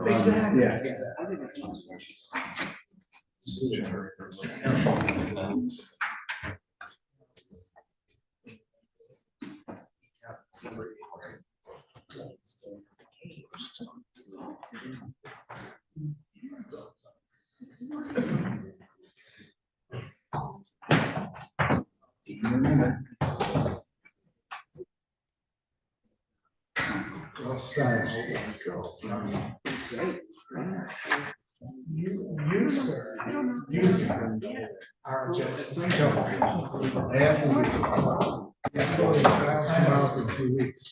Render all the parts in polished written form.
Exactly. Yeah. You, sir, are just joking. I have to use it. I'm going to tomorrow for 2 weeks.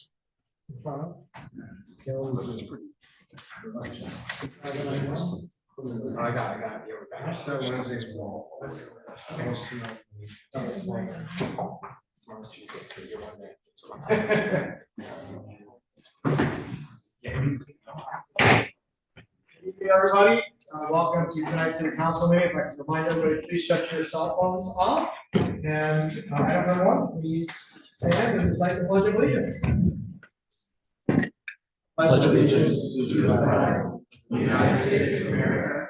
I got it. Start Wednesday's wall. Hey everybody, welcome to tonight's city council meeting. If I can remind everybody, please shut your cell phones off. And item number one, please stand and recite the pledge of allegiance. Pledge allegiance to the flag of the United States of America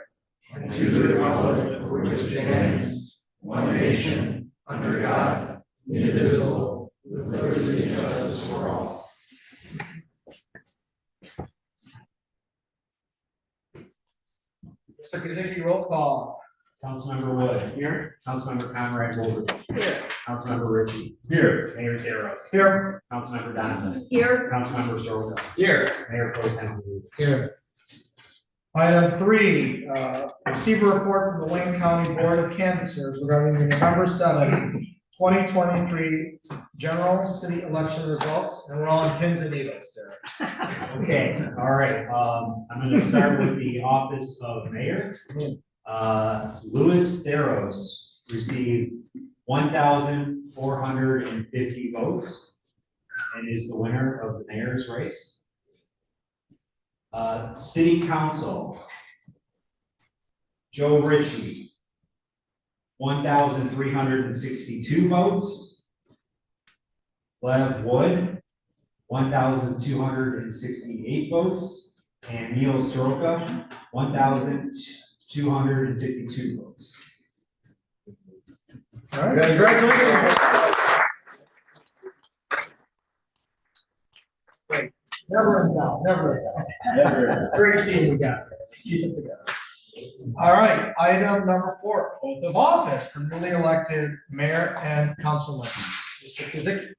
and to the republic for which it stands, one nation, under God, indivisible, with liberty and justice for all. Mr. Kazicki, roll call. Councilmember Wood. Here. Councilmember Conrad Gold. Here. Councilmember Ritchie. Here. Mayor Theros. Here. Councilmember Donovan. Here. Councilmember Stroza. Here. Mayor Pro Tem Lou. Here. Item 3, receive a report from the Wayne County Board of Canvassers regarding the November 7, 2023 general city election results, and we're all in pins and needles there. Okay, all right. I'm going to start with the office of mayor. Louis Theros received 1,450 votes and is the winner of the mayor's race. City Council, Joe Ritchie, 1,362 votes. Lev Wood, 1,268 votes. And Neil Soroka, 1,252 votes. All right, congratulations. Never in doubt, never in doubt. Great team we got. Keep it together. All right, item number 4, oath of office for newly elected mayor and council members. Mr. Kazicki.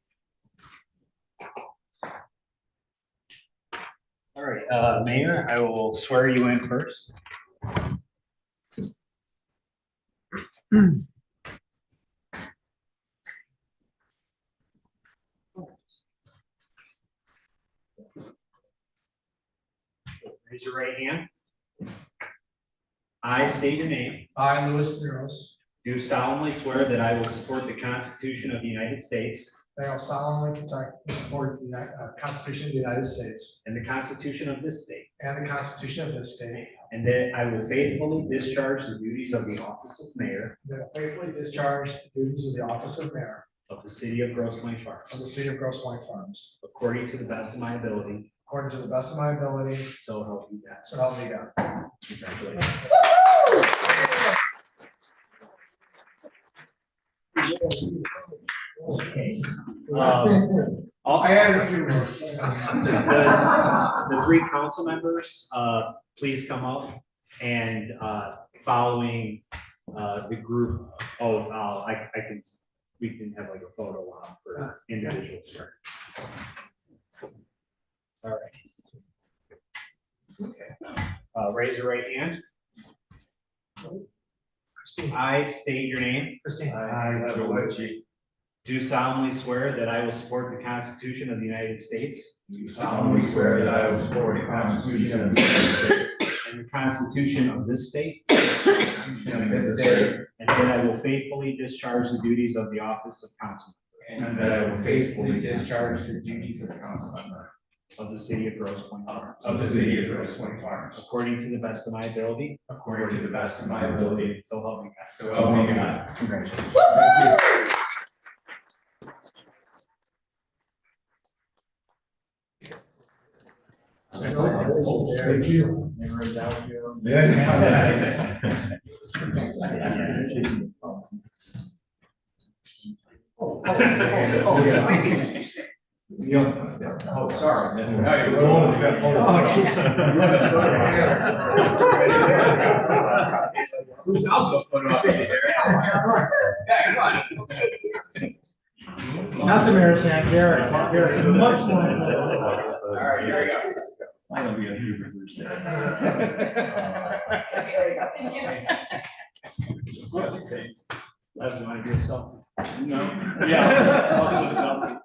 All right, Mayor, I will swear you in first. Raise your right hand. I state your name. I, Louis Theros, Do solemnly swear that I will support the Constitution of the United States I will solemnly protect and support the Constitution of the United States and the Constitution of this state, and the Constitution of this state, and that I will faithfully discharge the duties of the office of mayor and that I will faithfully discharge the duties of the office of mayor of the city of Grosse Pointe of the Farms, city of Grosse Pointe Farms, according to the best of my ability, according to the best of my ability, so help me God. so help me God. Congratulations. Okay. I had a few words. The 3 council members, please come up, and following the group of, we can have like a photo op for individuals. All right. Okay. Raise your right hand. I state your name. Christine. Do solemnly swear that I will support the Constitution of the United States Do solemnly swear that I will support the Constitution of the United States and the Constitution of this state, and this state, and that I will faithfully discharge the duties of the office of council and that I will faithfully discharge the duties of council member of the city of Grosse Pointe Farms, of the city of Grosse Pointe Farms, according to the best of my ability, according to the best of my ability, so help me God. so help me God. Congratulations. Thank you. Oh, sorry. That's Oh, jeez. I'll go put it up there. Not the mayor's hand, Garrett's. Garrett's much more. All right, here we go. I'm gonna be a few Thursday. Lev, you want to do a selfie? No. Yeah. I'll do a selfie.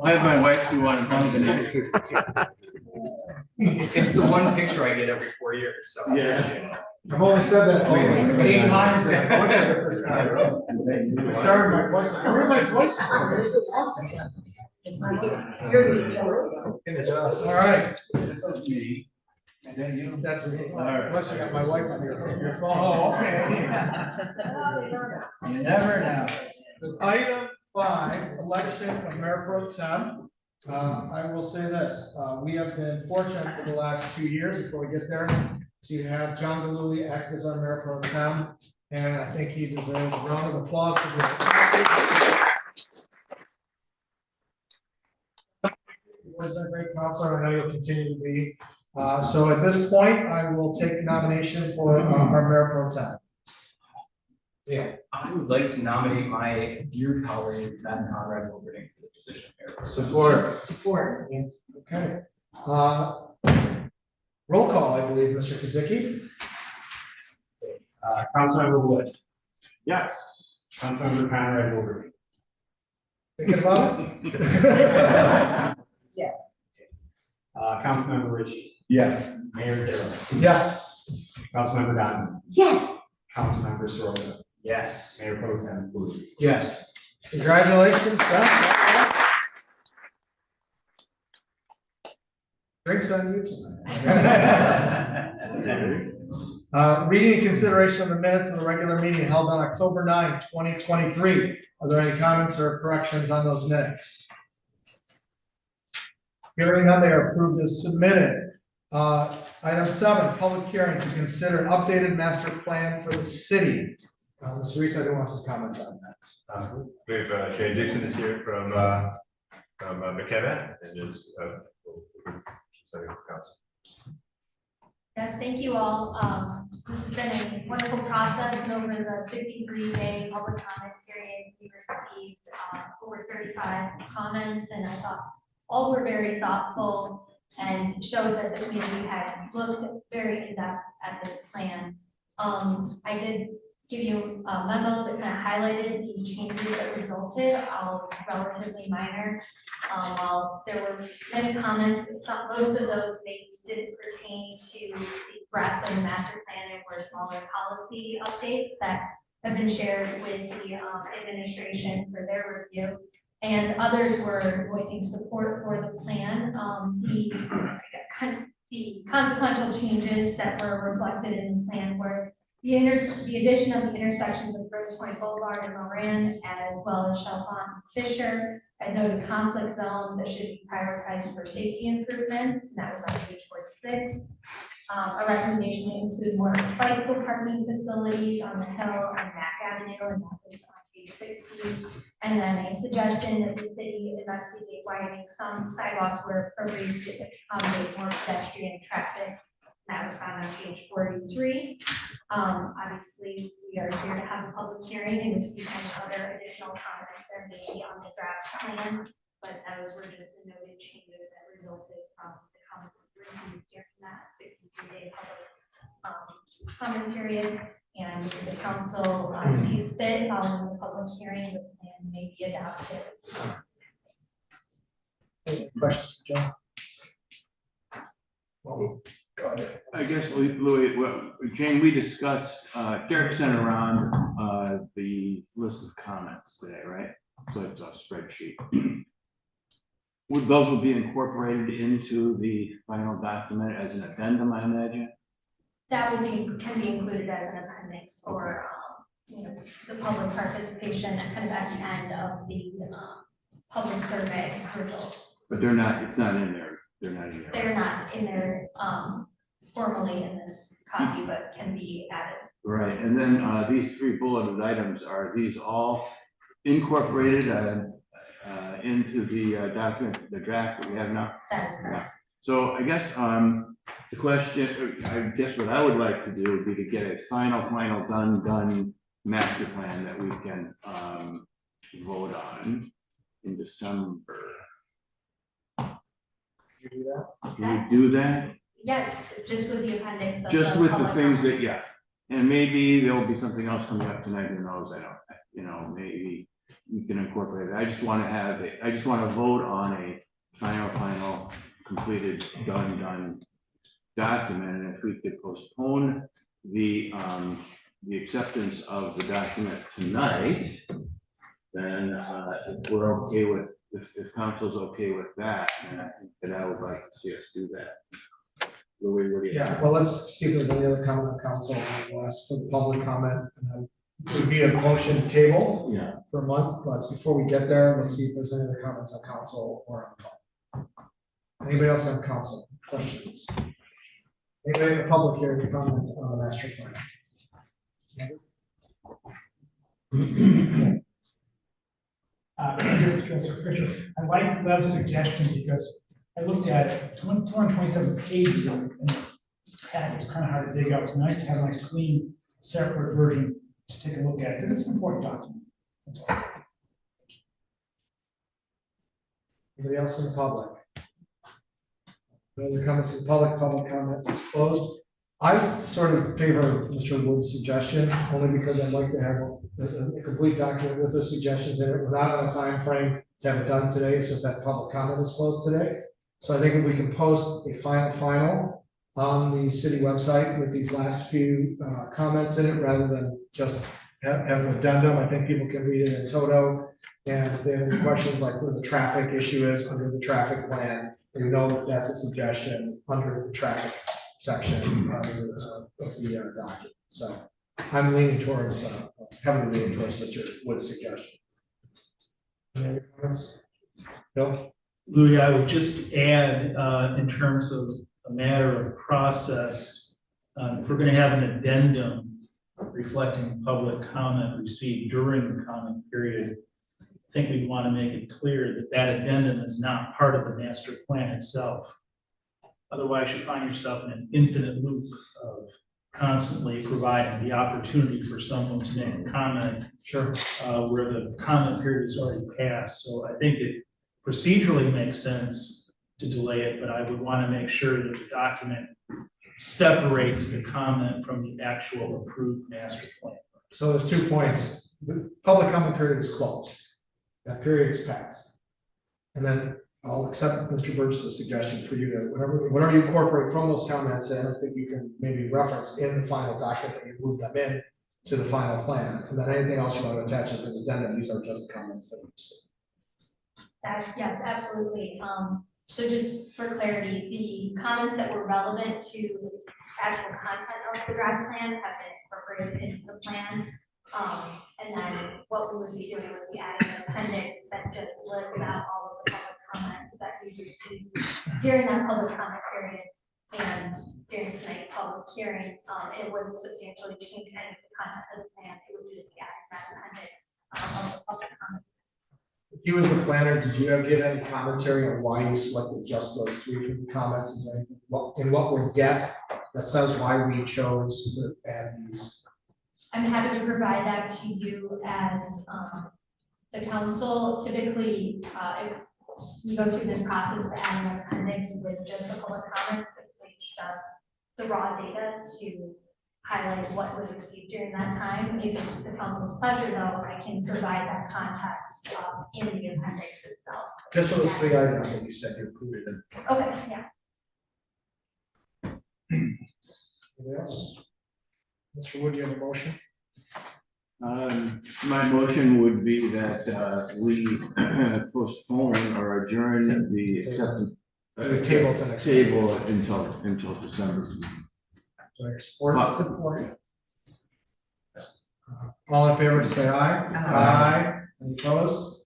I have my wife do one. It's the one picture I get every 4 years, so. Yeah. I've only said that 8 times. And I watched it this time. Sorry, my voice. Where my voice? All right. This is me. And then you. That's me. All right. Unless you got my wife on your phone. Oh, okay. You never know. Item 5, election of Mayor Pro Tem. I will say this, we have been fortunate for the last 2 years, before we get there, to have John Galooly act as our Mayor Pro Tem, and I think he deserves a round of applause for that. He was a great counselor, I know you'll continue to be. So at this point, I will take nomination for our Mayor Pro Tem. Yeah, I would like to nominate my dear colleague, Ben Conrad Wilberding, for the position of mayor. Support. Okay. Roll call, I believe, Mr. Kazicki. Councilmember Wood. Yes. Councilmember Conrad Wilbur. Thinking about it? Yes. Councilmember Ritchie. Yes. Mayor Darrell. Yes. Councilmember Donovan. Yes. Councilmember Soroka. Yes. Mayor Pro Tem Booth. Yes. Congratulations, Seth. Drinks on you tonight. Reading and consideration of the minutes of the regular meeting held on October 9, 2023. Are there any comments or corrections on those minutes? Hearing none, they are approved as submitted. Item 7, public hearing to consider an updated master plan for the city. Mr. Reese, I do want us to comment on that. We have Jay Dixon is here from McKenna and is setting up council. Yes, thank you all. This has been a wonderful process, and over the 63-day public comment period, we received over 35 comments, and I thought all were very thoughtful and showed that the community had looked very in-depth at this plan. I did give you a memo that kind of highlighted the changes that resulted, relatively minor. While there were many comments, most of those didn't pertain to the breadth of the master plan and were smaller policy updates that have been shared with the administration for their review. And others were voicing support for the plan. The consequential changes that were reflected in the plan were the addition of the intersections of Grosse Pointe Boulevard and Moran, as well as Chalfont and Fisher, as noted conflict zones that should be prioritized for safety improvements, and that was on page 46. A recommendation to include more bicycle parking facilities on the hill on Mack Avenue, and that was on page 60. And then a suggestion that the city investigate widening some sidewalks where appropriate to accommodate more pedestrian traffic. That was found on page 43. Obviously, we are here to have a public hearing and receive any other additional comments there may be on the draft plan, but those were just the noted changes that resulted from the comments we received during that 63-day public comment period. And if the council sees fit following the public hearing, the plan may be adopted. Any questions, John? I guess, Louis, Jane, we discussed, Derek sent around the list of comments today, right? So it's a spreadsheet. Those be incorporated into the final document as an addendum, I imagine? That will can be included as an appendix for the public participation and kind of at the end of the public survey results. But they're not, it's not in there, they're not in there. They're not in there, formally in this copy, but can be added. Right, and then these 3 bulleted items, are these all incorporated into the document, the draft that we have now? That is correct. So I guess the question, I guess what I would like to do would be to get a final done master plan that we can vote on in December. Did you do that? Can we do that? Yeah, just with the appendix. Of Just with the public things that, comments. yeah, and maybe there'll be something else coming up tonight, who knows, I don't, you know, maybe we can incorporate it. I just want to have it, I just want to vote on a final completed, done document, and if we could postpone the acceptance of the document tonight, then if we're okay with, if council's okay with that, then I think that I would like to see us do that. Louis, what do you Yeah, think? well, let's see if there's any other comment on council, and we'll ask for the public comment, and then it would be a motion table Yeah, for a month, but before we get there, let's see if there's any other comments on council or on public. Anybody else on council, questions? Anybody in the public here to comment on the master plan? I like Lev's suggestion because I looked at 227 pages and the packet was kind of hard to dig up. It's nice to have a nice clean separate version to take a look at, because it's an important document. That's all. Anybody else in the public? No other comments in the public comment is closed. I sort of favor Mr. Wood's suggestion, only because I'd like to have a complete document with those suggestions in it. We're not on a time frame to have it done today, it's just that public comment is closed today. So I think if we can post a final on the city website with these last few comments in it, rather than just have an addendum, I think people can read it in toto. And if they have any questions like where the traffic issue is under the traffic plan, they know that that's a suggestion under the traffic section of the document. So I'm leaning towards, heavily leaning towards Mr. Wood's suggestion. Any other comments? Bill? Louis, I would just add, in terms of a matter of process, if we're going to have an addendum reflecting public comment received during the comment period, I think we want to make it clear that that addendum is not part of the master plan itself. Otherwise, you find yourself in an infinite loop of constantly providing the opportunity for someone to make a comment Sure. where the comment period is already passed. So I think it procedurally makes sense to delay it, but I would want to make sure that the document separates the comment from the actual approved master plan. So there's 2 points. The public comment period is closed. That period is passed. And then I'll accept Mr. Burgess' suggestion for you to, whatever you incorporate from those comments, and I think you can maybe reference in the final document that you move them in to the final plan. And then anything else you want to attach as an addendum, these are just comments that we've seen. Yes, absolutely. So just for clarity, the comments that were relevant to the actual content of the draft plan have been incorporated into the plan. And then what we would be doing would be adding an appendix that just lists out all of the public comments that we received during that public comment period and during tonight's public hearing. It wouldn't substantially change any of the content of the plan. It would just be adding that appendix of the public comment. If you as the planner, did you give any commentary on why you selected just those 3 from the comments? Is there anything in what we get that says why we chose to add these? I'm happy to provide that to you as the council. Typically, if you go through this process of adding an appendix with just the public comments, it's just the raw data to highlight what was received during that time. If it's the council's pleasure, though, I can provide that context in the appendix itself. Just for those 3 items that you said you included in. Okay, yeah. Anybody else? Mr. Wood, you have a motion? my motion would be that we postpone or adjourn the acceptance. The table to next. Table until December. Support. All in favor, say aye. Aye. Any opposed?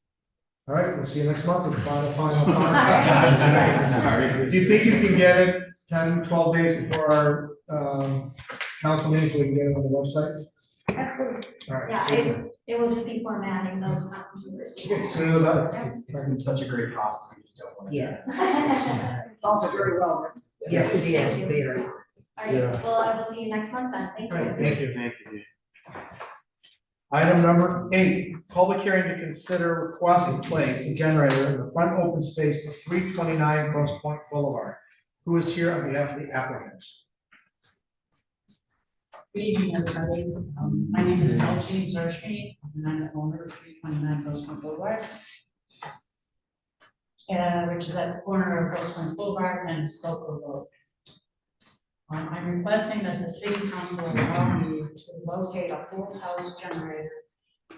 All right, we'll see you next month with the final comment. Do you think you can get it 10, 12 days before our council meeting, so we can get it on the website? Absolutely. All right. Yeah, super. it will just be formatting those comments we received. Sooner the better. It's been such a great process, we just don't want to. Yeah, also very well written. Yes, it is, very. All right, well, I will see you next month then. Thank All right, you. thank you. Thank you. Item number 8, public hearing to consider request to place a generator in the front open space of 329 Grosse Point Boulevard. Who is here on behalf of the applicants? Good evening, everybody. My name is Elgene Zershmi, and I'm the owner of 329 Grosse Point Boulevard, which is at the corner of Grosse Point Boulevard and Stoker Road. I'm requesting that the city council allow me to locate a whole house generator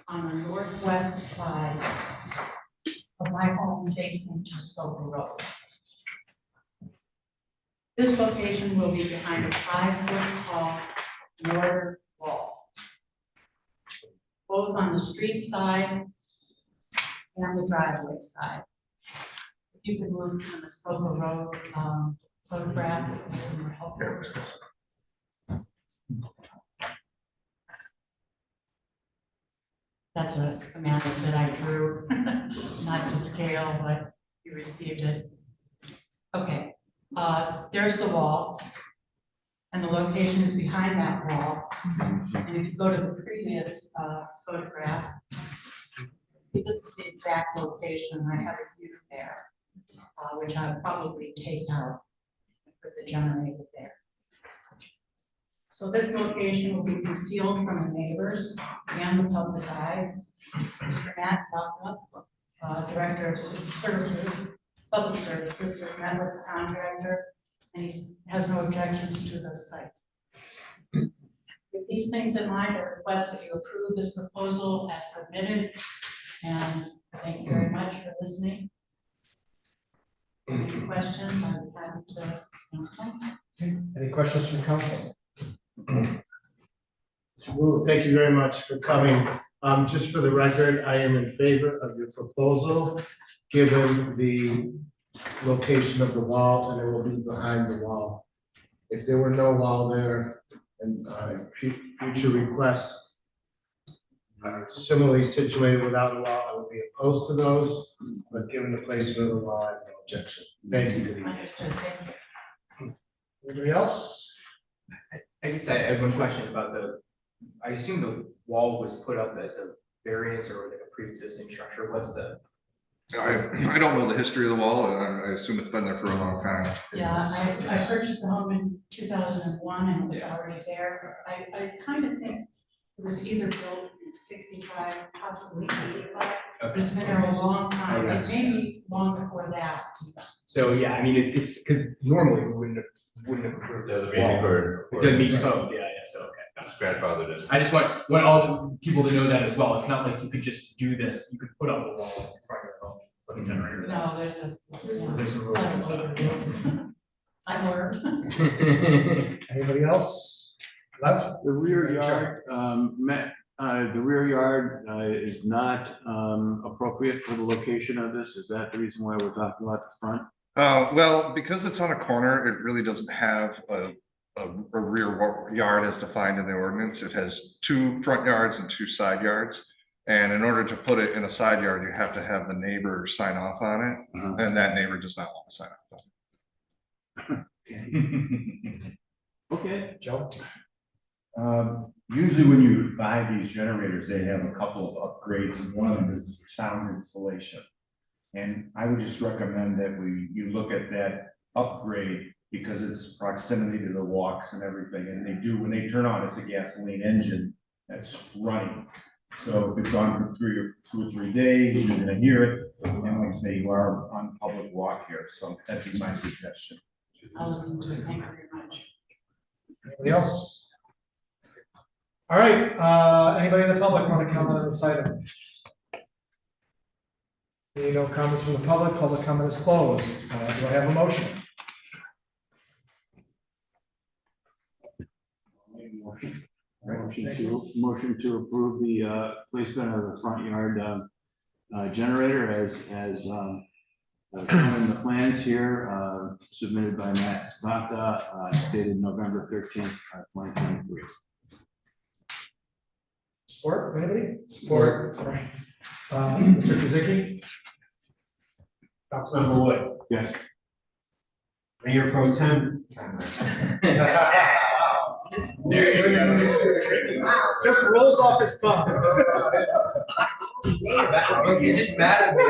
on the northwest side of my home facing to Stoker Road. This location will be behind a 5-foot tall northern wall, both on the street side and the driveway side. If you could move to the Stoker Road photograph, it would be more helpful. That's a schematic that I drew, not to scale, but you received it. Okay, there's the wall. And the location is behind that wall. And if you go to the previous photograph, see, this is the exact location. I have a view there, which I'll probably take out and put the generator there. So this location will be concealed from the neighbors and the public eye. Mr. Matt Bucknup, Director of Services, Public Services, has met with the contractor, and he has no objections to the site. With these things in mind, I request that you approve this proposal as submitted, and thank you very much for listening. Any questions? I'm happy to answer them. Any questions from council? Thank you very much for coming. Just for the record, I am in favor of your proposal, given the location of the wall, and it will be behind the wall. If there were no wall there, and future requests similarly situated without a wall, I would be opposed to those, but given the placement of the wall, I have no objection. Thank you. Good evening. Understood, thank you. Anybody else? I guess I have one question about I assume the wall was put up as a variance or like a pre-existing structure. What's the? I don't know the history of the wall, and I assume it's been there for a long time. Yeah, I purchased the home in 2001 and it was already there. I kind of think it was either built in 65, possibly 85. But it's been there a long time, it may be long before that. So, yeah, I mean, it's because normally we wouldn't have approved Doesn't the mean wall. for. It doesn't meet code, yeah, so, okay. That's grandfathered in. I just want all the people to know that as well. It's not like you could just do this. You could put up a wall in front of your home, put a generator. No, there's a. There's some rules and stuff. I learned. Anybody else? Left? The rear yard, the rear yard is not appropriate for the location of this. Is that the reason why we're talking about the front? Well, because it's on a corner, it really doesn't have a rear yard as defined in the ordinance. It has 2 front yards and 2 side yards. And in order to put it in a side yard, you have to have the neighbor sign off on it, and that neighbor does not want to sign off on it. Okay. Joe? Usually when you buy these generators, they have a couple of upgrades, and one of them is sound insulation. And I would just recommend that you look at that upgrade, because it's proximity to the walks and everything, and when they turn on, it's a gasoline engine that's running. So if it's on for 2 or 3 days, you're gonna hear it, and like I say, you are on public walk here, so that'd be my suggestion. I'll look into it, thank you very much. Anybody else? All right, anybody in the public want to comment on this item? Seeing no comments from the public comment is closed. Do I have a motion? Motion to approve the placement of the front yard generator as shown in the plans here, submitted by Matt Vata, dated November 13th, 2023. Support, anybody? Support. Mr. Kazicki? Councilmember Wood, Yes. Mayor Pro Tem. Just rolls off his tongue. He's just mad at me.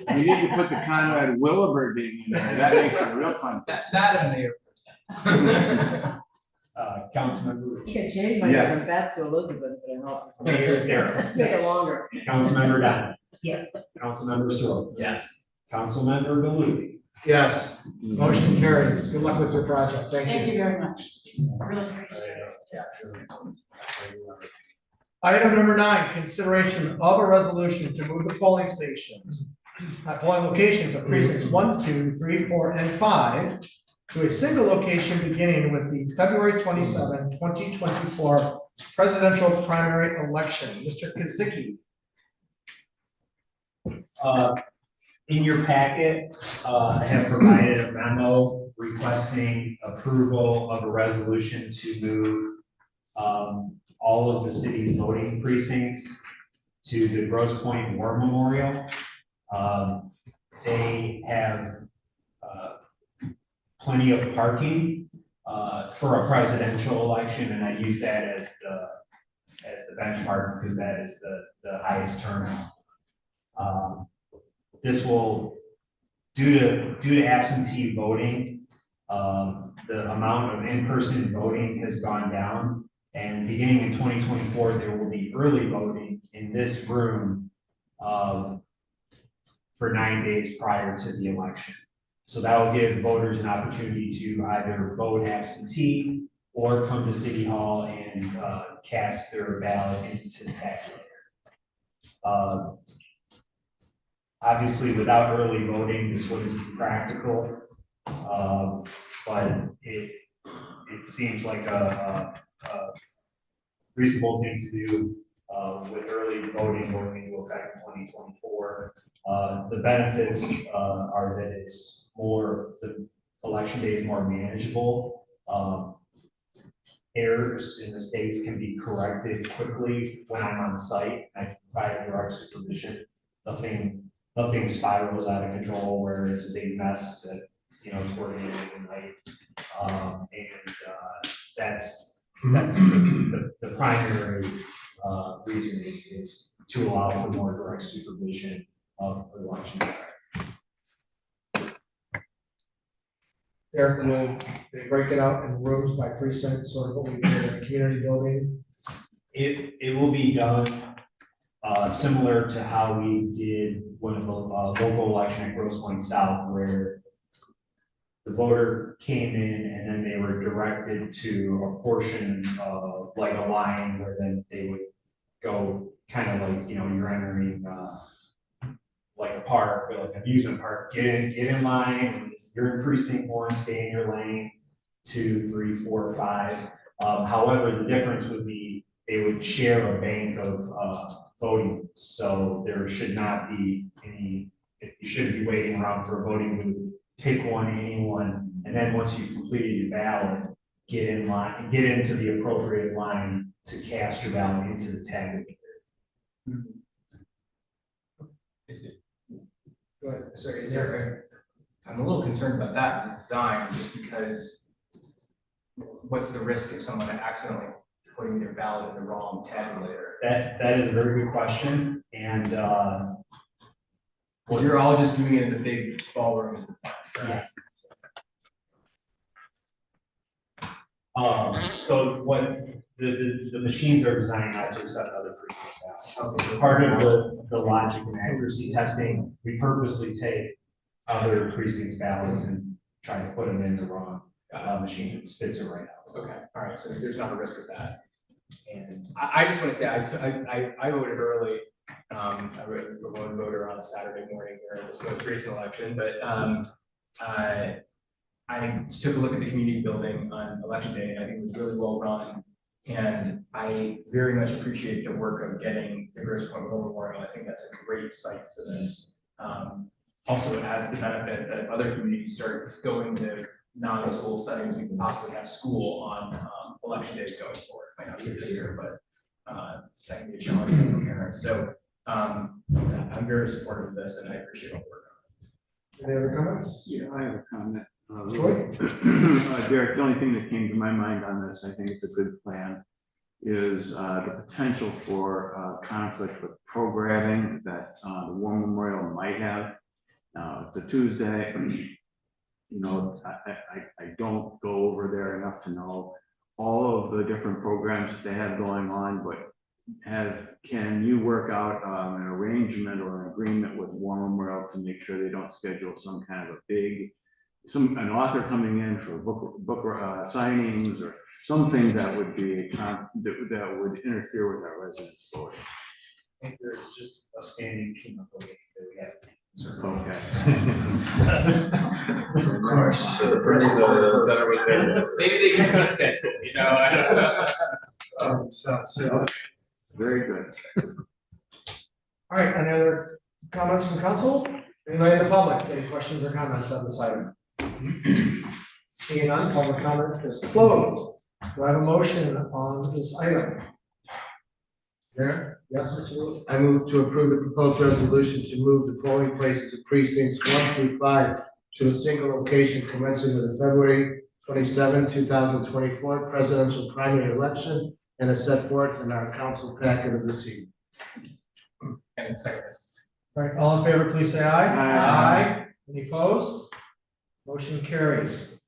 You need to put the Conrad Williberding in there, that makes it real fun. Madam Mayor. Councilmember. You can change my name Yes. from Beth to Elizabeth, but I help. Mayor Darrow. Let's make it longer. Councilmember Dunn. Yes. Councilmember Searle. Yes. Councilmember Baloo. Yes, motion carries. Good luck with your project. Thank Thank you. you very much. I really appreciate it. Item number 9, consideration of a resolution to move the polling stations at polling locations of precincts 1, 2, 3, 4, and 5 to a single location beginning with the February 27, 2024 presidential primary election. Mr. Kazicki. In your packet, I have provided a memo requesting approval of a resolution to move all of the city's voting precincts to the Grosse Pointe War Memorial. They have plenty of parking for a presidential election, and I use that as the benchmark because that is the highest turnout. This will, due to absentee voting, the amount of in-person voting has gone down. And beginning in 2024, there will be early voting in this room for 9 days prior to the election. So that will give voters an opportunity to either vote absentee or come to City Hall and cast their ballot into the tabulator. Obviously, without early voting, this wouldn't be practical, but it seems like a reasonable thing to do with early voting going into effect in 2024. The benefits are that it's the election day is more manageable. Errors in the states can be corrected quickly when I'm on site. I can provide direct supervision. Nothing spirals out of control where it's a big mess that, toward the end of the night. That's the primary reason is to allow for more direct supervision of the election. Derek, will they break it out in rooms by precinct, sort of what we did in a community building? It will be done similar to how we did one of the local election at Grosse Pointe South, where the voter came in and then they were directed to a portion of like a line where then they would go kind of like, you're entering like a park or like an amusement park, get in line, you're in precinct 1, stay in your lane, 2, 3, 4, 5. However, the difference would be they would share a bank of voting, so there should not be any, you shouldn't be waiting around for a voting booth. Pick one, anyone, and then once you've completed your ballot, get in line, get into the appropriate line to cast your ballot into the tabulator. Go ahead. Sorry, I'm a little concerned about that design, just because what's the risk of someone accidentally putting their ballot in the wrong tabulator? That is a very good question, and Well, you're all just doing it in the big ballroom. yes. So what the machines are designed not to accept other precinct ballots. Part of the logic and accuracy testing, we purposely take other precincts ballots and try to put them in the wrong machine. It spits it right out. Okay, all right, so there's not a risk of that. And I just want to say, I voted early. I was the lone voter on a Saturday morning during this most recent election, but I took a look at the community building on election day, and I think it was really well run. And I very much appreciate the work of getting the Grosse Pointe War Memorial. I think that's a great site for this. Also, it adds the benefit that if other communities start going to non-school settings, we can possibly have school on election days going forward. Might not be this year, but that can be a challenge for parents. So I'm very supportive of this, and I appreciate all the work on it. Any other comments? Yeah, I have a comment. Troy? Derek, the only thing that came to my mind on this, I think it's a good plan, is the potential for conflict with programming that the War Memorial might have. It's a Tuesday. You know, I don't go over there enough to know all of the different programs that they have going on, but can you work out an arrangement or an agreement with War Memorial to make sure they don't schedule some kind of a big, an author coming in for book signings or something that would be that would interfere with our residents' voting? I think there's just a standing team that we have. Okay. Of course. Maybe they can cut a schedule, you know? So, Very good. all right, any other comments from council? Anybody in the public, any questions or comments on this item? Seeing none, public comment is closed. Do I have a motion on this item? Mayor, Yes, Mr. Wood? I move to approve the proposed resolution to move the polling places of precincts 1 through 5 to a single location commencing with the February 27, 2024 presidential primary election and as set forth in our council packet of this evening. And second. All right, all in favor, please say aye. Aye. Any opposed? Motion carries.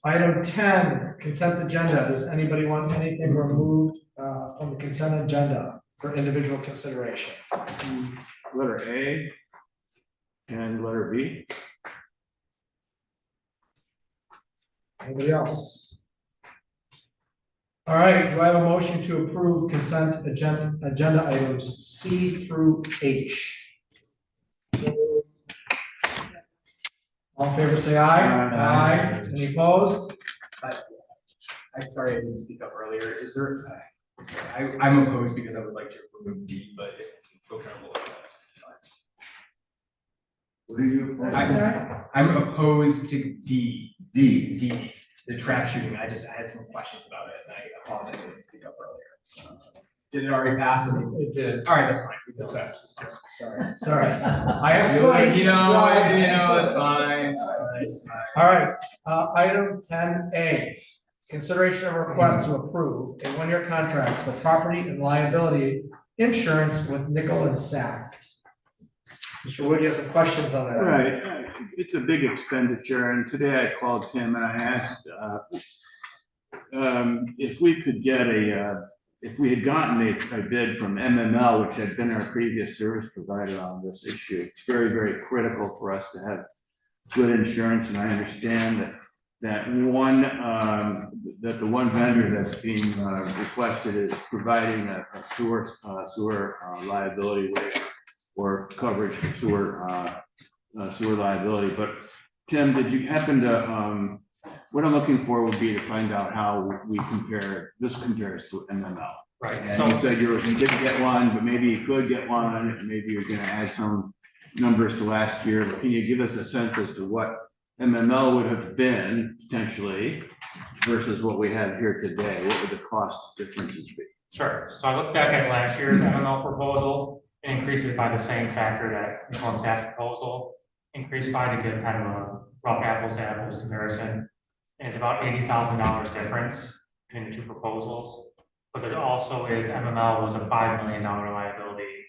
Item 10, consent agenda. Does anybody want anything removed from the consent agenda for individual consideration? Letter A and letter B. Anybody else? All right, do I have a motion to approve consent agenda items C through H? All in favor, say aye. Aye. Any opposed? I'm sorry I didn't speak up earlier. Is there, I'm opposed because I would like to remove D, but if folks are willing, that's What are you? fine. I'm opposed to D, the trap shooting. I had some questions about it, and I apologize I didn't speak up earlier. Did it already pass? It did. All right, that's fine. We can accept. Sorry. I asked twice. You know, it's fine. All right, item 10A, consideration of request to approve a one-year contract for property and liability insurance with Nickel and Sack. Mr. Wood, you have some questions on that? Right, it's a big expenditure, and today I called Tim and I asked if we could get if we had gotten a bid from MML, which had been our previous service provider on this issue. It's very, very critical for us to have good insurance, and I understand that the one vendor that's being requested is providing a sewer liability waiver or coverage for sewer liability. But Tim, did you happen to what I'm looking for would be to find out how this compares to MML. Right. And you said you didn't get one, but maybe you could get one, and maybe you're gonna add some numbers to last year. But can you give us a sense as to what MML would have been potentially versus what we have here today? What would the cost differences be? Sure. So I looked back at last year's MML proposal and increased it by the same factor that Nickel and Sack's proposal increased by to give kind of a rough apples to apples comparison. And it's about $80,000 difference between the two proposals. But there also is MML was a $5 million liability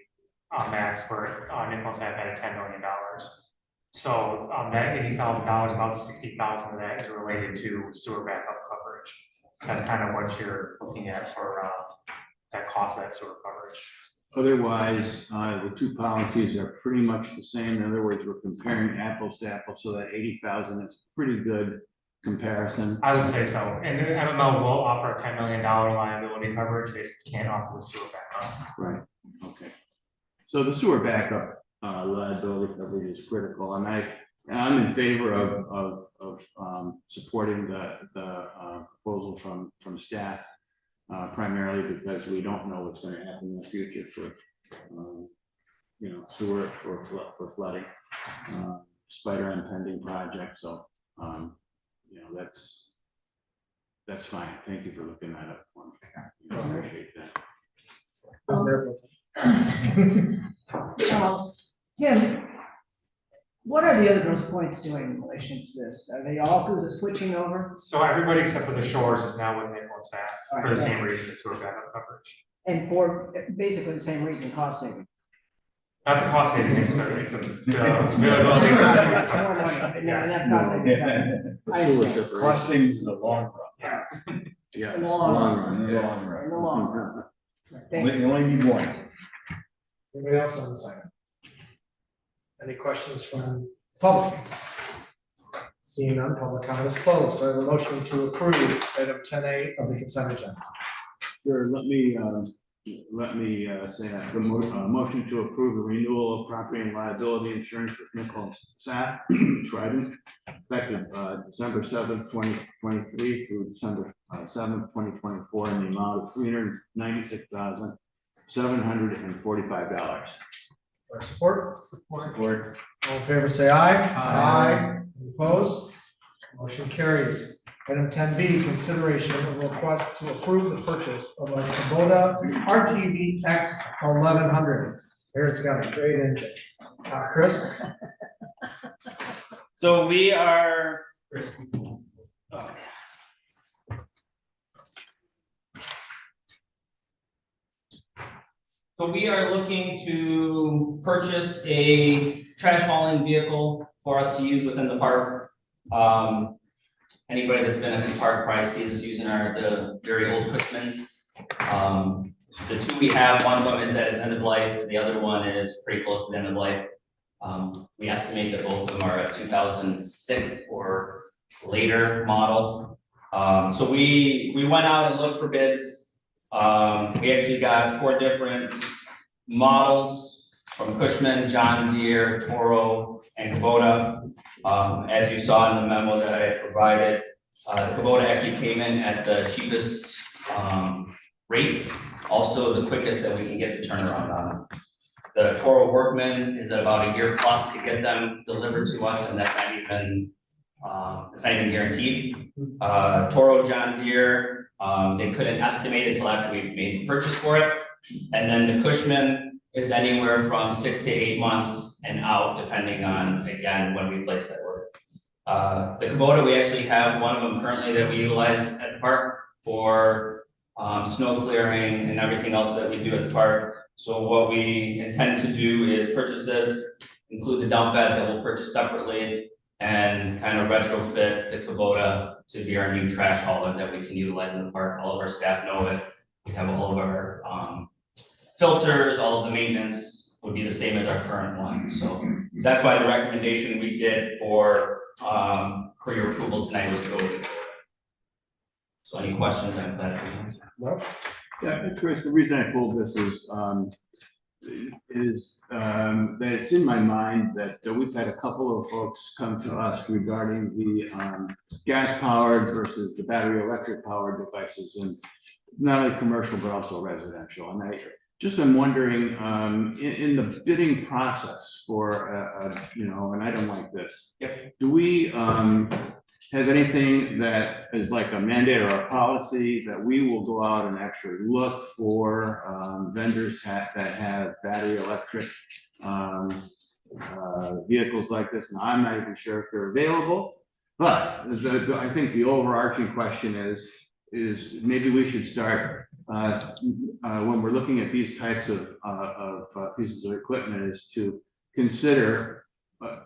max where Nickel and Sack had a $10 million. So that $80,000, about $60,000 of that is related to sewer backup coverage. That's kind of what you're looking at for that cost of that sewer coverage. Otherwise, the two policies are pretty much the same. In other words, we're comparing apples to apples, so that 80,000 is pretty good comparison. I would say so. And MML will offer a $10 million liability coverage. They can't offer the sewer backup. Right. Okay. So the sewer backup liability coverage is critical, and I'm in favor of supporting the proposal from staff. primarily because we don't know what's going to happen in the future for, sewer for flooding, despite our impending project. So, that's fine. Thank you for looking that up for me. I appreciate that. Tim, what are the other Grosse Points doing in relation to this? Are they all through the switching over? So everybody except for the shores is now with Nickel and staff for the same reason as sewer backup coverage. And for basically the same reason, cost saving. Not the cost saving necessarily, it's the availability. More money, and that cost saving. I understand. Cost savings in the long run. Yeah. Yeah. In the long run. In the long run. In the long run. Thank you. You only need one. Anybody else on this item? Any questions from public? Seeing none, public comment is closed. I have a motion to approve item 10A of the consent agenda. Sure, let me say that, the motion to approve the renewal of property and liability insurance with Nichols Saff, Trident, effective December 7th, 2023 through December 7th, 2024, in the amount of $396,745. Support? Support. All in favor, say aye. Aye. Opposed? Motion carries. Item 10B, consideration of a request to approve the purchase of a Kubota RTV X 1100. Here, it's got a great engine. Chris? So we are. So we are looking to purchase a trash hauling vehicle for us to use within the park. Anybody that's been at the park probably sees us using the very old Cushmans. The two we have, one of them is at its end of life, the other one is pretty close to the end of life. We estimate that both of them are a 2006 or later model. So we went out and looked for bids. We actually got 4 different models from Cushman, John Deere, Toro, and Kubota. As you saw in the memo that I provided, the Kubota actually came in at the cheapest rate, also the quickest that we can get the turnaround on. The Toro Workman is at about a year plus to get them delivered to us, and that's not even guaranteed. Toro, John Deere, they couldn't estimate it until after we made the purchase for it. And then the Cushman is anywhere from 6 to 8 months and out, depending on, again, when we place that order. The Kubota, we actually have one of them currently that we utilize at the park for snow clearing and everything else that we do at the park. So what we intend to do is purchase this, include the dump bed that we'll purchase separately, and kind of retrofit the Kubota to be our new trash hauler that we can utilize in the park. All of our staff know it. We have all of our filters, all of the maintenance would be the same as our current one. So that's why the recommendation we did for your approval tonight was to go with it. So any questions I'm glad to answer. No? Yeah, Chris, the reason I pulled this is that it's in my mind that we've had a couple of folks come to us regarding the gas-powered versus the battery electric-powered devices, and not only commercial but also residential. And I'm wondering, in the bidding process for an item like this, do we have anything that is like a mandate or a policy that we will go out and actually look for vendors that have battery electric vehicles like this? Now, I'm not even sure if they're available, but I think the overarching question is maybe we should start when we're looking at these types of pieces of equipment, is to consider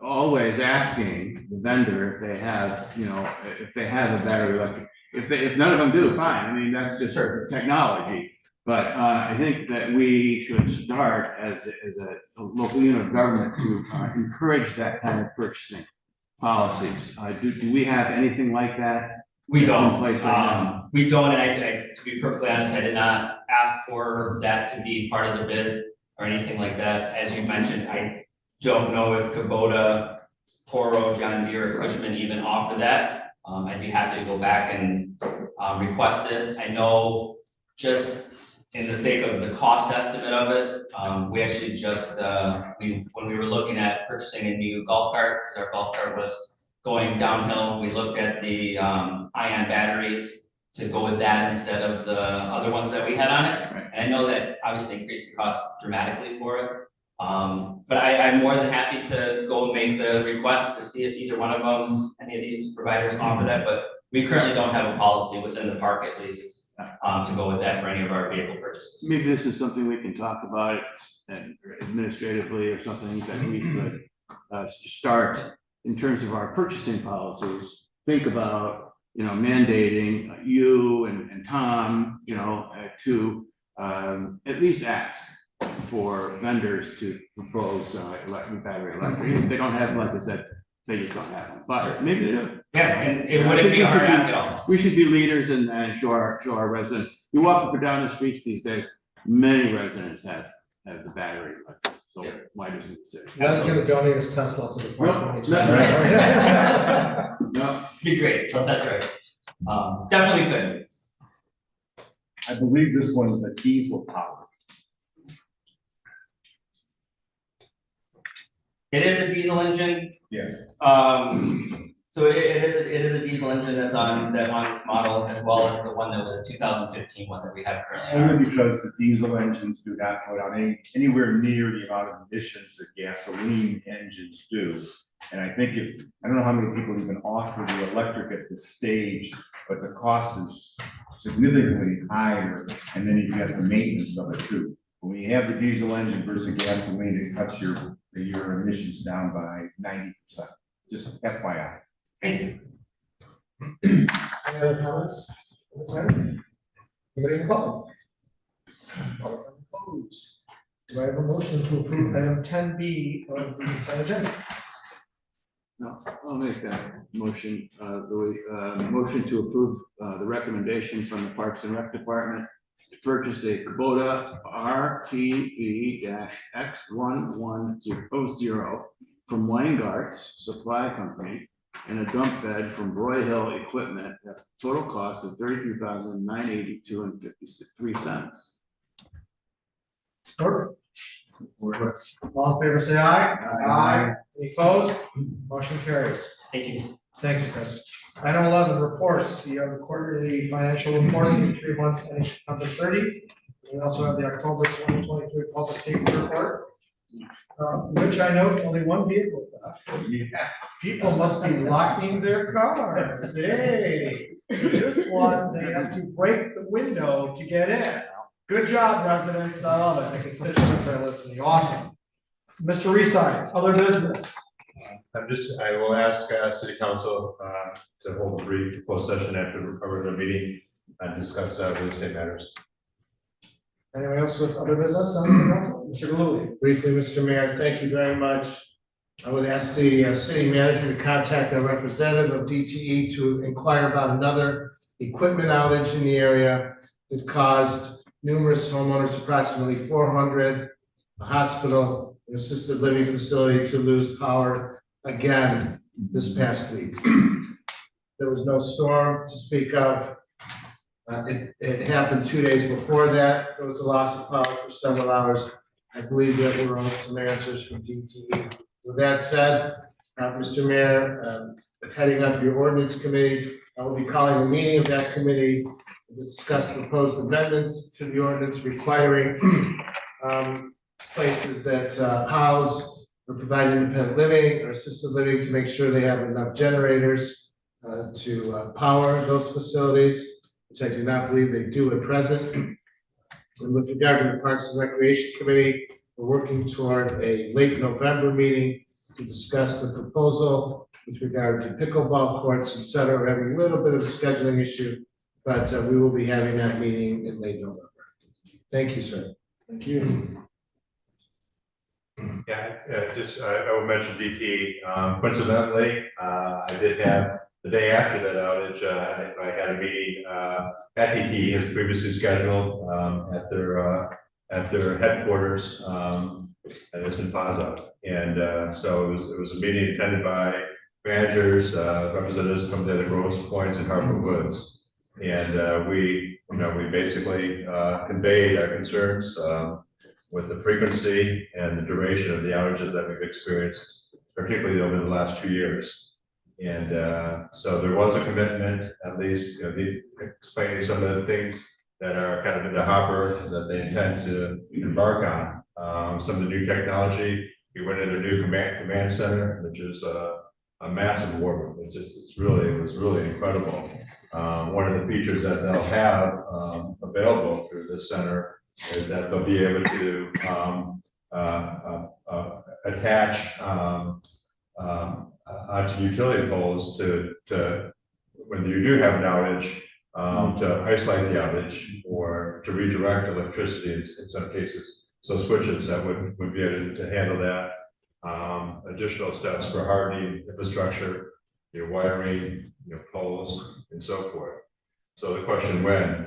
always asking the vendor if they have, if they have a battery electric. If none of them do, fine. I mean, that's just technology. But I think that we should start as a local unit of government to encourage that kind of purchasing policies. Do we have anything like that? We don't. We don't, and I, to be perfectly honest, I did not ask for that to be part of the bid or anything like that. As you mentioned, I don't know if Kubota, Toro, John Deere, or Cushman even offer that. I'd be happy to go back and request it. I know just in the sake of the cost estimate of it, we actually just, when we were looking at purchasing a new golf cart, because our golf cart was going downhill, we looked at the ion batteries to go with that instead of the other ones that we had on it. And I know that obviously increased the cost dramatically for it. But I'm more than happy to go and make the request to see if either one of them, any of these providers offer that, but we currently don't have a policy within the park at least to go with that for any of our vehicle purchases. Maybe this is something we can talk about and administratively or something that we could start in terms of our purchasing policies. Think about, mandating you and Tom, to at least ask for vendors to propose battery electric. If they don't have, like I said, they just don't have them, but maybe they do. Yeah, and it wouldn't be a hard ask at all. We should be leaders and show our residents. You walk up and down the streets these days, many residents have the battery electric, so why doesn't it say? Let's give a donate his Tesla to the park. No, Be great, I'll test drive. Definitely could. I believe this one is a diesel powered. It is a diesel engine. Yeah. So it is a diesel engine that's on its model, as well as the one that was a 2015 one that we have currently. Only because the diesel engines do not put out anywhere near the amount of emissions that gasoline engines do. And I think I don't know how many people even offer the electric at this stage, but the cost is significantly higher. And then you've got the maintenance of it too. When you have the diesel engine versus gasoline, it cuts your emissions down by 90%. Just FYI. Thank you. Any other comments? Anybody in the public? Public closed. Do I have a motion to approve item 10B of the consent agenda? no, I'll make that motion, motion to approve the recommendation from the Parks and Rec Department to purchase a Kubota RTE-X1100 from Weingart's Supply Company and a dump bed from Broy Hill Equipment at total cost of $33,982.53. Support? All in favor, say aye. Aye. Any opposed? Motion carries. Thank you. Thanks, Chris. Item 11, reports. You have the quarterly financial report for 3 months ending September 30. We also have the October 2023 public safety report. Which I note only one vehicle theft. Yeah. People must be locking their cars. Hey, this one, they have to break the window to get in. Good job, residents. I love it. The constituents are listening. Awesome. Mr. Reside, other business. I will ask city council to hold a brief closed session after the meeting and discuss real estate matters. Anyone else with other business on the council? Mr. Galuli. Briefly, Mr. Mayor, thank you very much. I would ask the city manager to contact a representative of DTE to inquire about another equipment outage in the area that caused numerous homeowners, approximately 400, a hospital, an assisted living facility to lose power again this past week. There was no storm to speak of. It happened 2 days before that. There was a loss of power for several hours. I believe that we're on some answers from DTE. With that said, Mr. Mayor, heading up your ordinance committee, I will be calling a meeting of that committee to discuss proposed amendments to the ordinance requiring places that house or provide independent living or assisted living to make sure they have enough generators to power those facilities, which I do not believe they do at present. And with regard to the Parks and Recreation Committee, we're working toward a late November meeting to discuss the proposal with regard to pickleball courts, et cetera. We're having a little bit of a scheduling issue, but we will be having that meeting in late November. Thank you, sir. Thank you. Yeah, I will mention DT. Coincidentally, I did have the day after that outage, I had a meeting at DT as previously scheduled at their headquarters at Essen Plaza. And so it was a meeting attended by managers, representatives from the other Grosse Points and Harper Woods. And we we basically conveyed our concerns with the frequency and the duration of the outages that we've experienced, particularly over the last 2 years. And so there was a commitment, at least, explaining some of the things that are kind of in the hopper that they intend to embark on. Some of the new technology, we went into a new command center, which is a massive war room. It was really incredible. One of the features that they'll have available through this center is that they'll be able to attach onto utility poles to when you do have an outage, to isolate the outage or to redirect electricity in some cases. So switches that would be able to handle that. Additional steps for hardening infrastructure, wiring, poles and so forth. So the question when,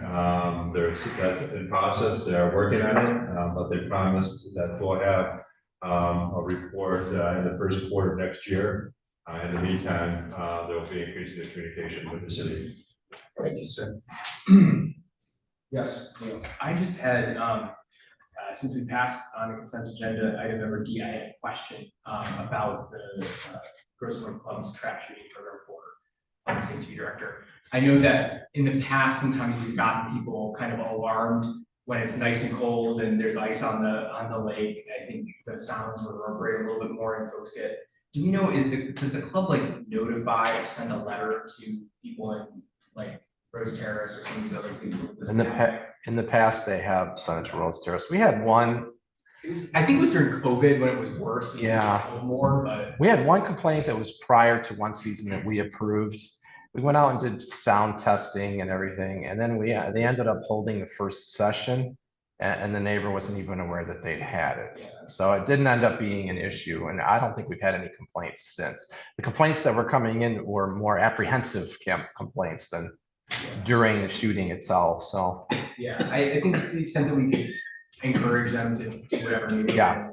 that's in process, they are working on it, but they promised that we'll have a report in the first quarter of next year. In the meantime, there will be increasing the communication with the city. Thank you, sir. Yes, Neil. I just had, since we passed on the consent agenda, item number D, I had a question about the Grosse Pointe Club's trap shooting program for public safety director. I know that in the past, sometimes we've gotten people kind of alarmed when it's nice and cold and there's ice on the lake. I think the sounds reverberate a little bit more and folks get. Do you know, does the club like notify or send a letter to people in like Rose Terrace or some of these other people? In the past, they have sent it to Rose Terrace. We had one. I think it was during COVID when it was worse. Yeah. More, but We had one complaint that was prior to one season that we approved. We went out and did sound testing and everything, and then they ended up holding the first session, and the neighbor wasn't even aware that they'd had it. So it didn't end up being an issue, and I don't think we've had any complaints since. The complaints that were coming in were more apprehensive complaints than during the shooting itself. So yeah, I think to the extent that we could encourage them to do whatever. Maybe yeah,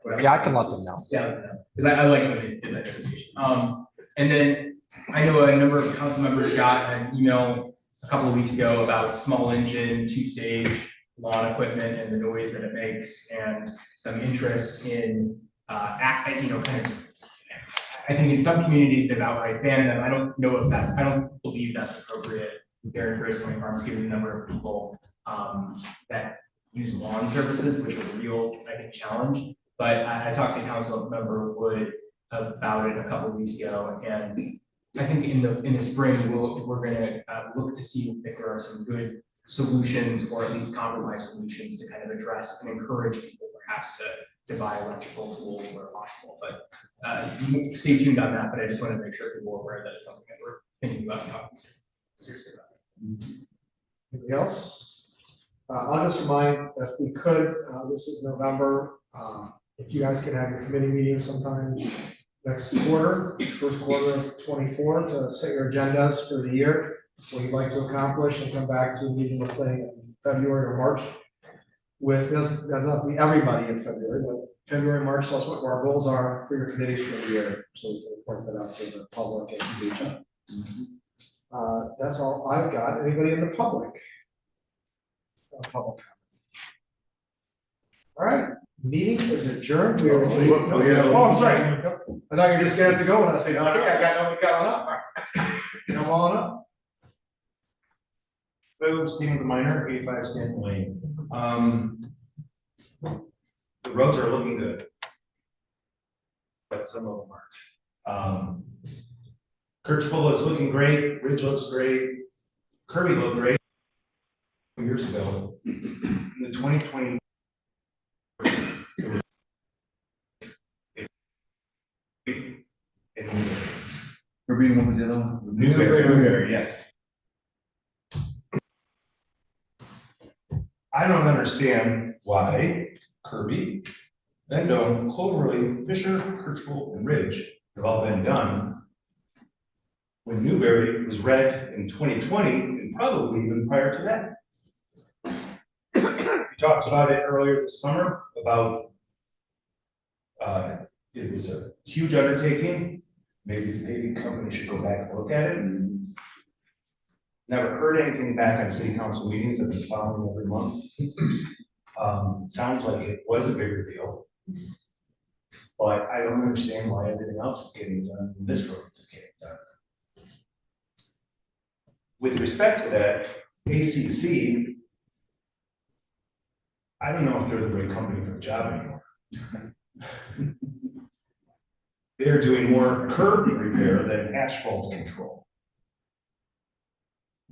I can let them know. Yeah, because I like when they did that notification. And then I know a number of council members got an email a couple of weeks ago about small engine, 2-stage lawn equipment and the noise that it makes, and some interest in kind of. I think in some communities they've outright banned them. I don't believe that's appropriate here in Grosse Pointe Farms, given the number of people that use lawn services, which are a real, I think, challenge. But I talked to Council Member Wood about it a couple of weeks ago, and I think in the spring we're going to look to see if there are some good solutions or at least compromise solutions to kind of address and encourage people perhaps to buy electrical tools where possible. But stay tuned on that. But I just want to make sure people are aware that it's something that we're thinking about and talking seriously about. Anything else? I'll just remind, if we could, this is November. If you guys can have your committee meeting sometime next quarter, first quarter of 24, to set your agendas for the year, what you'd like to accomplish, and come back to a meeting, let's say in February or March. With this, that's not be everybody in February, but February, March, that's what our goals are for your committees for the year. So we can report that out to the public and to each other. That's all I've got. Anybody in the public? All right, meeting is adjourned. We are adjourned. Oh, I'm sorry. I thought you were just gonna have to go when I say, okay, I got nobody got on up. Come on up. Hello, Stephen Deminer, 85 Stanton Lane. The roads are looking good, but some of them aren't. Kirchville is looking great, Ridge looks great, Kirby looked great years ago. In the 2020. Kirby, what was it on? Newberry. Yes. I don't understand why Kirby, Vendome, Cloverleaf, Fisher, Kirchville, and Ridge have all been done when Newberry was red in 2020 and probably even prior to that. We talked about it earlier this summer about it was a huge undertaking. Maybe the paving company should go back and look at it. Never heard anything back on city council meetings. I've been following every month. It sounds like it was a bigger deal. But I don't understand why everything else is getting done and this road is getting done. With respect to that, ACC, I don't know if they're the right company for the job anymore. They're doing more curb repair than asphalt control.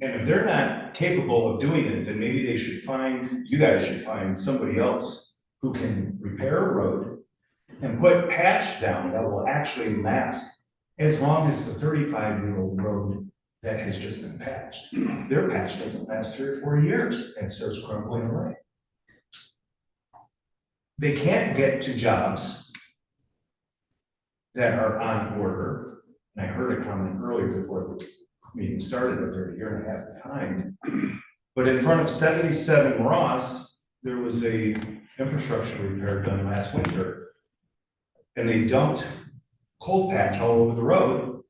And if they're not capable of doing it, then maybe they should you guys should find somebody else who can repair a road and put patch down that will actually last as long as the 35-year-old road that has just been patched. Their patch doesn't last 3 or 4 years and starts crumbling away. They can't get to jobs that are on order. And I heard a comment earlier before the meeting started that they're a year and a half behind. But in front of 77 Ross, there was a infrastructure repair done last winter. And they dumped cold patch all over the road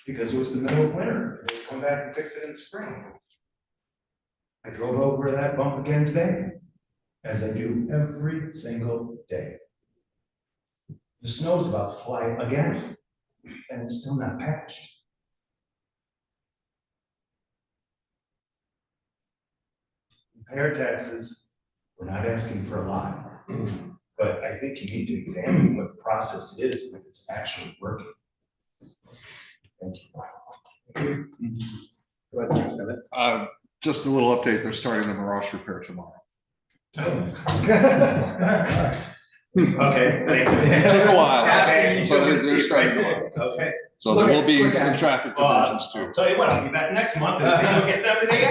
because it was the middle of winter. They come back and fix it in spring. I drove over that bump again today, as I do every single day. The snow's about to fly again, and it's still not patched. Pay our taxes, we're not asking for a lot, but I think you need to examine what the process is and if it's actually working. Thank you. Just a little update, they're starting the Mirage repair tomorrow. Okay, thank you. It took a while, Okay, but they're starting tomorrow. Okay. So there will be some traffic diversions too. I'll tell you what, I'll be back next month and then you'll get everything.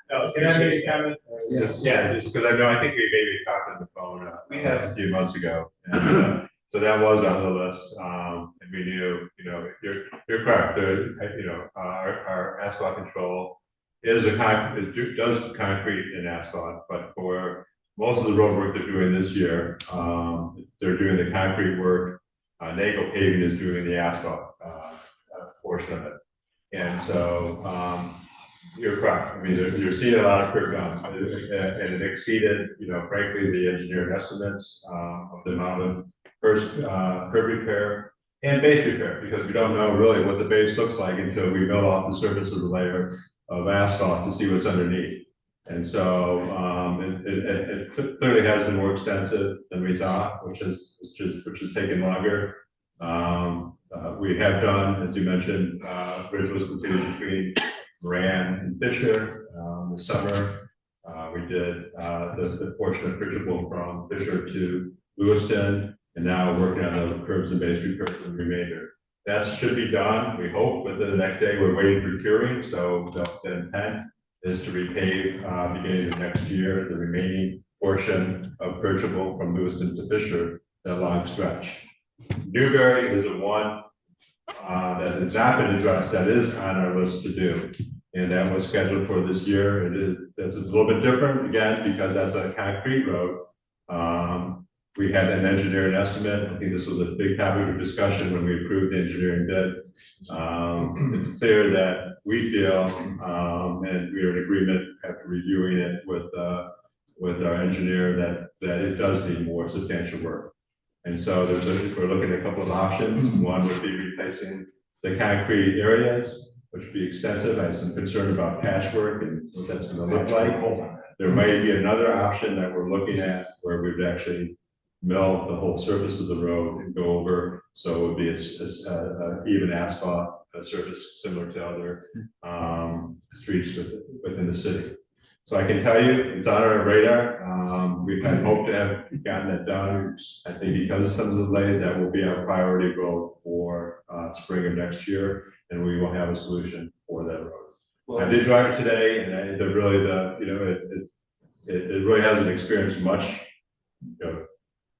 No, Can I make a comment? Yes. Yeah, just because I think we maybe talked on the phone We have. a few months ago. And, so that was on the list, and we knew, you're correct, our asphalt control does concrete and asphalt, but for most of the road work they're doing this year, they're doing the concrete work. Nagel Paving is doing the asphalt, portion of it. And so, you're correct. I mean, you're seeing a lot of curb guns, and it exceeded, frankly, the engineering estimates, of the amount of first, curb repair and base repair, because we don't know really what the base looks like until we mill off the surface of the layer of asphalt to see what's underneath. And so, it clearly has been more extensive than we thought, which has taken longer. We have done, as you mentioned, bridge was completed between Moran and Fisher, this summer. We did, the portion of Bridgeable from Fisher to Lewiston, and now working on the curbs and base repair for the remainder. That should be done, we hope, within the next day. We're waiting for curing, so the intent is to repave, beginning of next year, the remaining portion of Bridgeable from Lewiston to Fisher, that long stretch. Newberry is the one that has not been addressed, that is on our list to do. And that was scheduled for this year. That's a little bit different, again, because that's a concrete road. We had an engineering estimate. I think this was a big topic of discussion when we approved the engineering bid. It's clear that we feel, and we are in agreement after reviewing it with our engineer, that it does need more substantial work. And so we're looking at a couple of options. One would be replacing the concrete areas, which would be extensive. I have some concern about patchwork and what that's going to look like. There may be another option that we're looking at where we'd actually mill the whole surface of the road and go over. So it would be a even asphalt surface similar to other streets within the city. So I can tell you, it's on our radar. We've had hoped to have gotten that done. I think because of some of the delays, that will be our priority road for spring of next year, and we will have a solution for that road. Well, I did drive it today, and it really hasn't experienced much,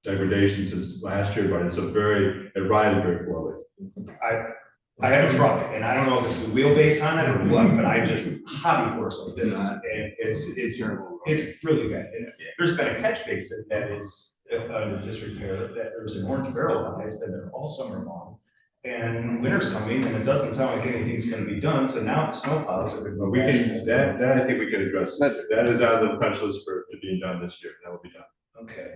degradation since last year, but it rides very poorly. I have a truck, and I don't know if it's the wheelbase on it or what, but I just hobby horse like this, and it's really bad. And there's been a catch basin that is under disrepair, that there was an orange barrel on it, it's been there all summer long. And winter's coming and it doesn't sound like anything's gonna be done, so now snowplows are gonna. We can, that I think we can address. That is out of the punch list for it being done this year. That will be done. Okay.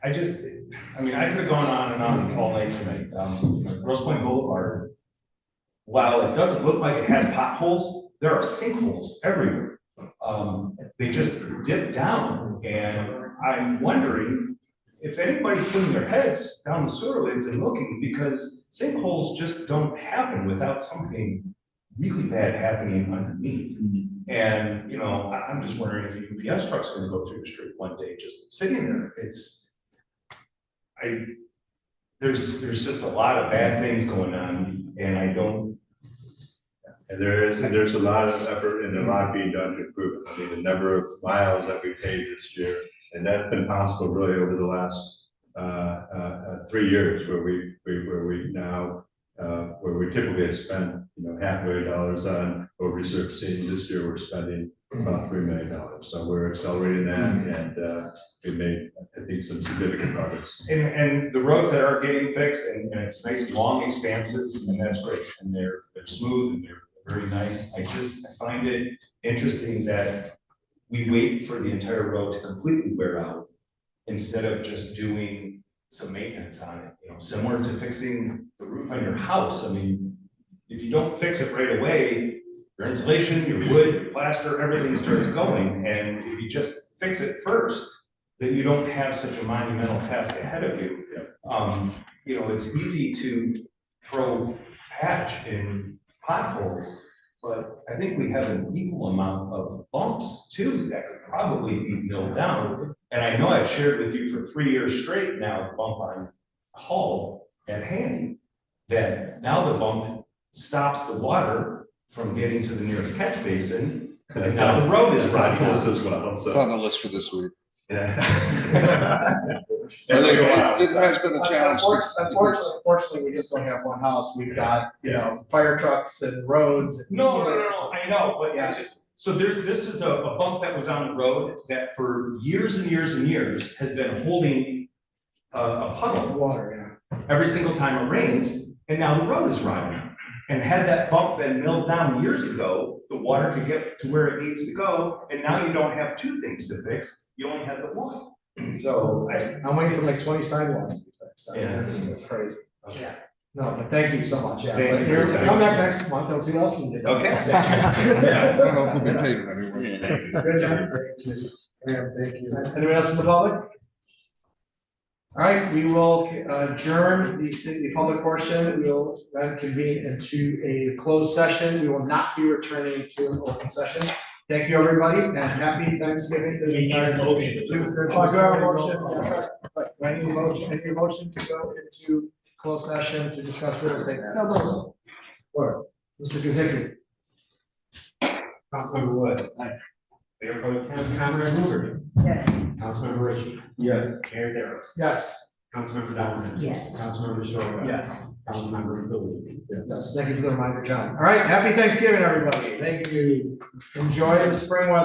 I mean, I could have gone on and on all night tonight. Grosse Pointe Boulevard, while it doesn't look like it has potholes, there are sinkholes everywhere. They just dip down, and I'm wondering if anybody's putting their heads down the sewer lids and looking, because sinkholes just don't happen without something really bad happening underneath. And, you know, I'm just wondering if the UPS truck's gonna go through the street one day, just sitting there. There's just a lot of bad things going on, and I don't. And there's a lot of effort and a lot being done to improve it. I mean, the number of miles that we paved this year, and that's been possible really over the last 3 years, where we now where we typically had spent, you know, $500,000 on over resurfacing. This year we're spending about $3 million. So we're accelerating that, and we made, I think, some significant progress. And the roads that are getting fixed, and it's nice long expanses, and that's great, and they're smooth and they're very nice. I find it interesting that we wait for the entire road to completely wear out instead of just doing some maintenance on it, you know, similar to fixing the roof on your house. I mean, if you don't fix it right away, your insulation, your wood, your plaster, everything starts going, and if you just fix it first, then you don't have such a monumental task ahead of you. You know, it's easy to throw patch in potholes, but I think we have an equal amount of bumps too that could probably be milled down. And I know I've shared with you for 3 years straight now, the bump on Hull at Handy, that now the bump stops the water from getting to the nearest catch basin, and now the road is rotting out as well. It's on the list for this week. Yeah. This has been a challenge. Unfortunately, we just don't have one house. We've got, you know, fire trucks and roads. No, I know, but yeah, so this is a bump that was on the road that for years and years and years has been holding a puddle of water, every single time it rains, and now the road is rotting out. And had that bump been milled down years ago, the water could get to where it needs to go, and now you don't have two things to fix, you only have the one. So I'm waiting for like 20 sidewalks to be fixed. Yeah. That's crazy. Yeah. No, but thank you so much. Yeah. Thank But you for your time. come back next month, don't see what else you did. Okay. I don't know if we'll get paid anymore. Good job. Thank you. Graham, thank you. Anyone else in the public? All right, we will adjourn the public portion. We will then convene into a closed session. We will not be returning to an open session. Thank you, everybody, and happy Thanksgiving to the entire motion. Do I have a motion? I need a motion to go into closed session to discuss real estate. So moved. Mr. Kaczynski. Councilmember Wood. Mayor Pro Tem Conrad Hoover. Yes. Councilmember Ritchie. Yes. Mayor Darrow. Yes. Councilmember Donovan. Yes. Councilmember Shortman. Yes. Councilmember Billy. Yes, thank you for the reminder, John. All right, happy Thanksgiving, everybody. Thank you. Enjoy the spring weather.